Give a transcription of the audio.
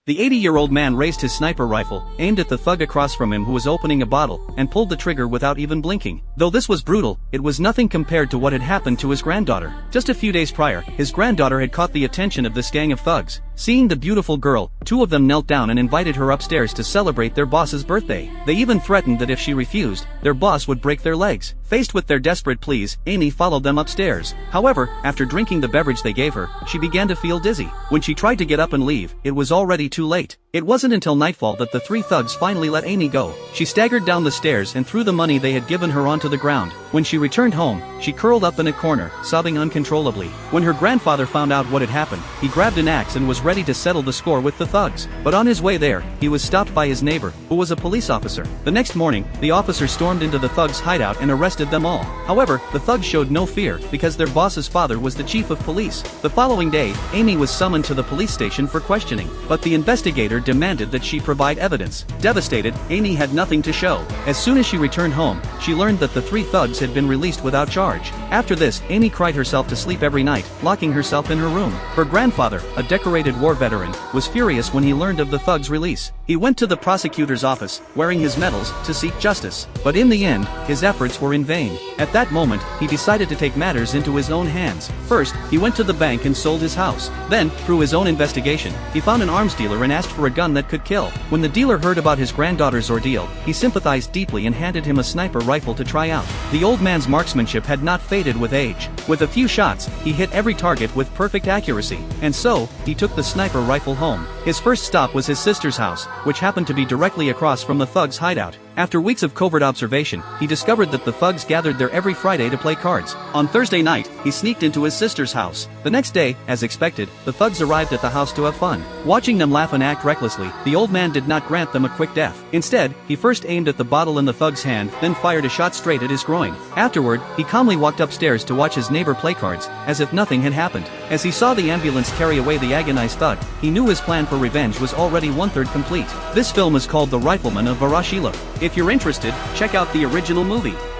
The 80-year-old man raised his sniper rifle, aimed at the thug across from him who was opening a bottle, and pulled the trigger without even blinking. Though this was brutal, it was nothing compared to what had happened to his granddaughter. Just a few days prior, his granddaughter had caught the attention of this gang of thugs. Seeing the beautiful girl, two of them knelt down and invited her upstairs to celebrate their boss's birthday. They even threatened that if she refused, their boss would break their legs. Faced with their desperate pleas, Amy followed them upstairs. However, after drinking the beverage they gave her, she began to feel dizzy. When she tried to get up and leave, it was already too late. It wasn't until nightfall that the three thugs finally let Amy go. She staggered down the stairs and threw the money they had given her onto the ground. When she returned home, she curled up in a corner, sobbing uncontrollably. When her grandfather found out what had happened, he grabbed an axe and was ready to settle the score with the thugs. But on his way there, he was stopped by his neighbor, who was a police officer. The next morning, the officer stormed into the thugs' hideout and arrested them all. However, the thugs showed no fear because their boss's father was the chief of police. The following day, Amy was summoned to the police station for questioning, but the investigator demanded that she provide evidence. Devastated, Amy had nothing to show. As soon as she returned home, she learned that the three thugs had been released without charge. After this, Amy cried herself to sleep every night, locking herself in her room. Her grandfather, a decorated war veteran, was furious when he learned of the thugs' release. He went to the prosecutor's office, wearing his medals, to seek justice. But in the end, his efforts were in vain. At that moment, he decided to take matters into his own hands. First, he went to the bank and sold his house. Then, through his own investigation, he found an arms dealer and asked for a gun that could kill. When the dealer heard about his granddaughter's ordeal, he sympathized deeply and handed him a sniper rifle to try out. The old man's marksmanship had not faded with age. With a few shots, he hit every target with perfect accuracy. And so, he took the sniper rifle home. His first stop was his sister's house, which happened to be directly across from the thugs' hideout. After weeks of covert observation, he discovered that the thugs gathered there every Friday to play cards. On Thursday night, he sneaked into his sister's house. The next day, as expected, the thugs arrived at the house to have fun. Watching them laugh and act recklessly, the old man did not grant them a quick death. Instead, he first aimed at the bottle in the thug's hand, then fired a shot straight at his groin. Afterward, he calmly walked upstairs to watch his neighbor play cards, as if nothing had happened. As he saw the ambulance carry away the agonized thug, he knew his plan for revenge was already one-third complete. This film is called The Rifleman of Varashilov. If you're interested, check out the original movie.